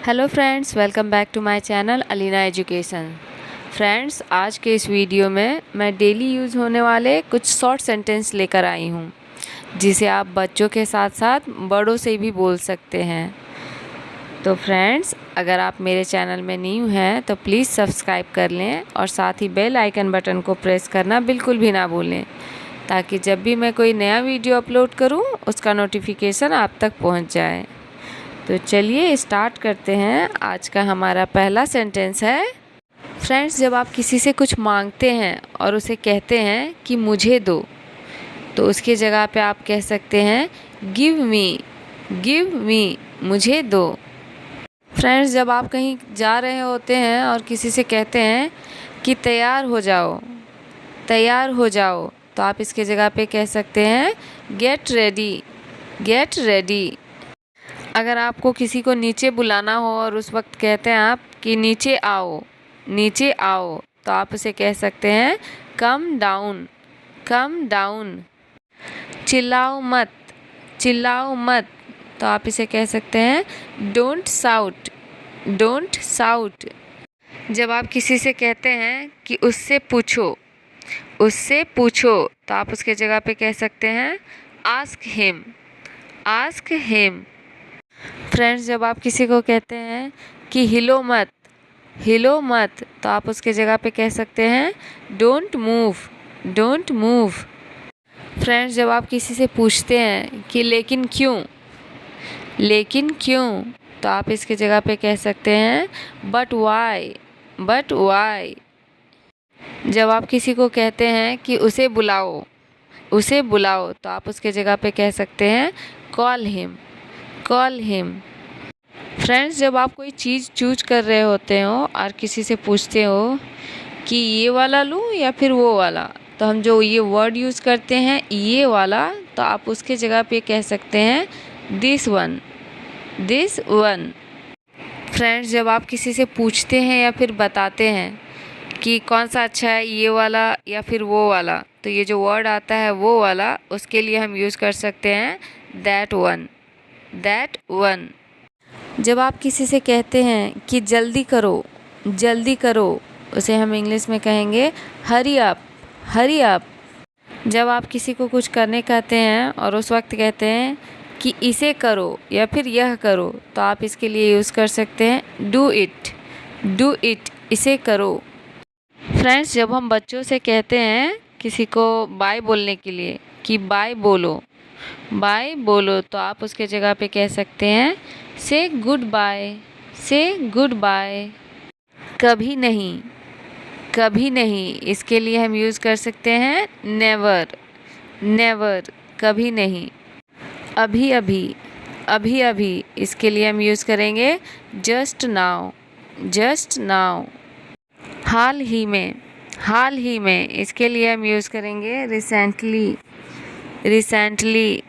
Hello friends, welcome back to my channel Alina education. Friends, आज के इस वीडियो में मैं डेली यूज़ होने वाले कुछ शॉर्ट सेंटेंस लेकर आई हूँ, जिसे आप बच्चों के साथ साथ बड़ों से भी बोल सकते हैं। तो फ्रेंड्स, अगर आप मेरे चैनल में न्यू हैं तो प्लीज़ सब्सक्राइब कर लें और साथ ही बेल आइकन बटन को प्रेस करना बिल्कुल भी ना भूलें, ताकि जब भी मैं कोई नया वीडियो अपलोड करूँ उसका नोटिफिकेशन आप तक पहुँच जाए। तो चलिए स्टार्ट करते हैं। आज का हमारा पहला सेंटेंस है, फ्रेंड्स, जब आप किसी से कुछ मांगते हैं और उसे कहते हैं कि मुझे दो, तो उसकी जगह पे आप कह सकते हैं गिव मी, मुझे दो। फ्रेंड्स, जब आप कहीं जा रहे होते हैं और किसी से कहते हैं कि तैयार हो जाओ, तो आप इसके जगह पे कह सकते हैं गेट रेडी। अगर आपको किसी को नीचे बुलाना हो और उस वक्त कहते हैं आप कि नीचे आओ, तो आप उसे कह सकते हैं कम डाउन। चिल्लाओ मत, तो आप इसे कह सकते हैं डोंट साउट। जब आप किसी से कहते हैं कि उससे पूछो, तो आप उसके जगह पे कह सकते हैं आस्क हिम। फ्रेंड्स, जब आप किसी को कहते हैं कि हिलो मत, तो आप उसके जगह पे कह सकते हैं डोंट मूव। फ्रेंड्स, जब आप किसी से पूछते हैं कि लेकिन क्यों, तो आप इसके जगह पे कह सकते हैं बट वाई। जब आप किसी को कहते हैं कि उसे बुलाओ, तो आप उसके जगह पे कह सकते हैं कॉल हिम। फ्रेंड्स, जब आप कोई चीज़ चूज कर रहे होते हो और किसी से पूछते हो कि ये वाला लूँ या फिर वो वाला, तो हम जो ये वर्ड यूज़ करते हैं ये वाला, तो आप उसके जगह पे कह सकते हैं दिस वन। फ्रेंड्स, जब आप किसी से पूछते हैं या फिर बताते हैं कि कौन सा अच्छा है, ये वाला या फिर वो वाला, तो ये जो वर्ड आता है वो वाला, उसके लिए हम यूज़ कर सकते हैं दैट वन। जब आप किसी से कहते हैं कि जल्दी करो, उसे हम इंग्लिश में कहेंगे हरी अप। जब आप किसी को कुछ करने कहते हैं और उस वक्त कहते हैं कि इसे करो या फिर यह करो, तो आप इसके लिए यूज़ कर सकते हैं डू इट, इसे करो। फ्रेंड्स, जब हम बच्चों से कहते हैं किसी को बाय बोलने के लिए कि बाय बोलो, तो आप उसके जगह पे कह सकते हैं से गुड बाय। कभी नहीं, इसके लिए हम यूज़ कर सकते हैं नेवर, कभी नहीं। अभी, इसके लिए हम यूज़ करेंगे जस्ट नाउ। हाल ही में, इसके लिए हम यूज़ करेंगे रिसेंटली।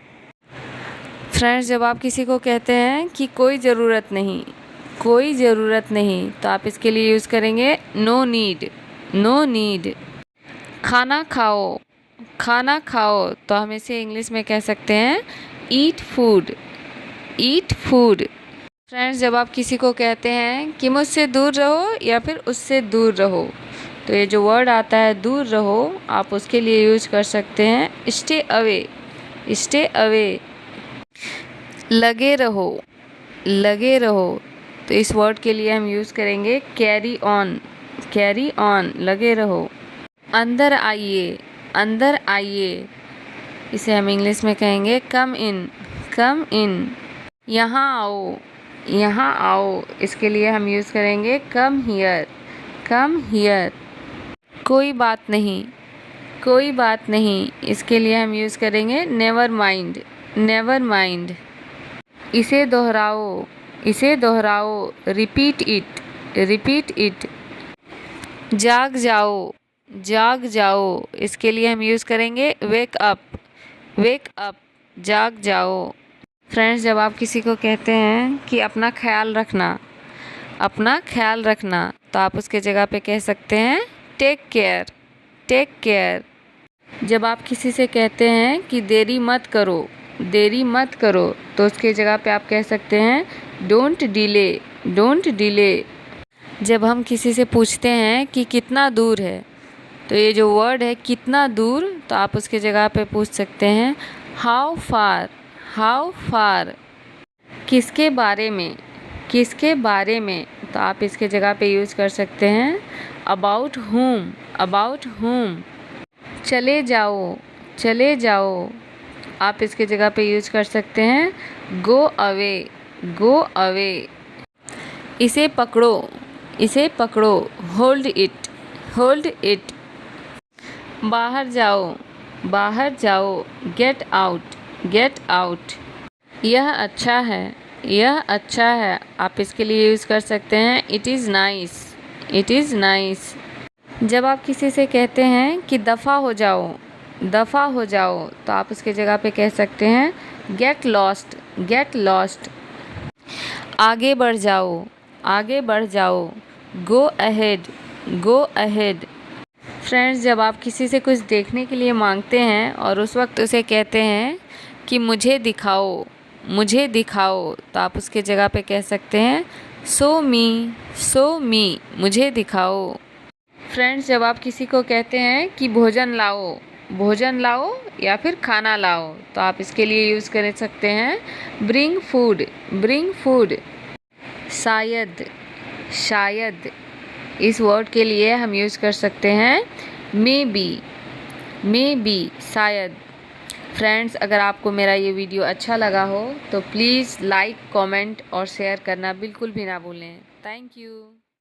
फ्रेंड्स, जब आप किसी को कहते हैं कि कोई ज़रूरत नहीं, तो आप इसके लिए यूज़ करेंगे नो नीड। खाना खाओ, तो हम इसे इंग्लिश में कह सकते हैं ईट फूड। फ्रेंड्स, जब आप किसी को कहते हैं कि मुझसे दूर रहो या फिर उससे दूर रहो, तो ये जो वर्ड आता है दूर रहो, आप उसके लिए यूज़ कर सकते हैं स्टे अवे। लगे रहो, तो इस वर्ड के लिए हम यूज़ करेंगे कैरी ऑन, लगे रहो। अंदर आइए, इसे हम इंग्लिश में कहेंगे कम इन। यहाँ आओ, इसके लिए हम यूज़ करेंगे कम हियर। कोई बात नहीं, इसके लिए हम यूज़ करेंगे नेवर माइंड। इसे दोहराओ, रिपीट इट। जाग जाओ, इसके लिए हम यूज़ करेंगे वेक अप, जाग जाओ। फ्रेंड्स, जब आप किसी को कहते हैं कि अपना ख्याल रखना, तो आप उसके जगह पे कह सकते हैं टेक केयर। जब आप किसी से कहते हैं कि देरी मत करो, तो उसके जगह पे आप कह सकते हैं डोंट डोंट डिले। जब हम किसी से पूछते हैं कि कितना दूर है, तो ये जो वर्ड है कितना दूर, तो आप उसके जगह पे पूछ सकते हैं हाउ फार, हाउ फार। किसके बारे में, किसके बारे में, तो आप इसके जगह पे यूज़ कर सकते हैं अबाउट whom, अबाउट whom। चले जाओ, चले जाओ, आप इसके जगह पे यूज़ कर सकते हैं गो अवे, गो अवे। इसे पकड़ो, इसे पकड़ो, होल्ड इट, होल्ड इट। बाहर जाओ, बाहर जाओ, गेट आउट, गेट आउट। यह अच्छा है, यह अच्छा है, आप इसके लिए यूज़ कर सकते हैं it is nice, it is nice. जब आप किसी से कहते हैं कि दफ़ा हो जाओ, दफ़ा हो जाओ, तो आप उसके जगह पे कह सकते हैं गेट लॉस्ट, गेट लॉस्ट। आगे बढ़ जाओ, आगे बढ़ जाओ, go ahead, go ahead. Friends, जब आप किसी से कुछ देखने के लिए मांगते हैं और उस वक्त उसे कहते हैं कि मुझे दिखाओ, मुझे दिखाओ, तो आप उसके जगह पे कह सकते हैं सो मी, सो मी, मुझे दिखाओ। फ्रेंड्स, जब आप किसी को कहते हैं कि भोजन लाओ, भोजन लाओ या फिर खाना लाओ, तो आप इसके लिए यूज़ कर सकते हैं ब्रिंग फूड, ब्रिंग फूड। शायद, शायद, इस वर्ड के लिए हम यूज़ कर सकते हैं मे बी, मे बी, शायद। फ्रेंड्स, अगर आपको मेरा ये वीडियो अच्छा लगा हो तो प्लीज़ लाइक, कमेंट और शेयर करना बिल्कुल भी ना भूलें। Thank you.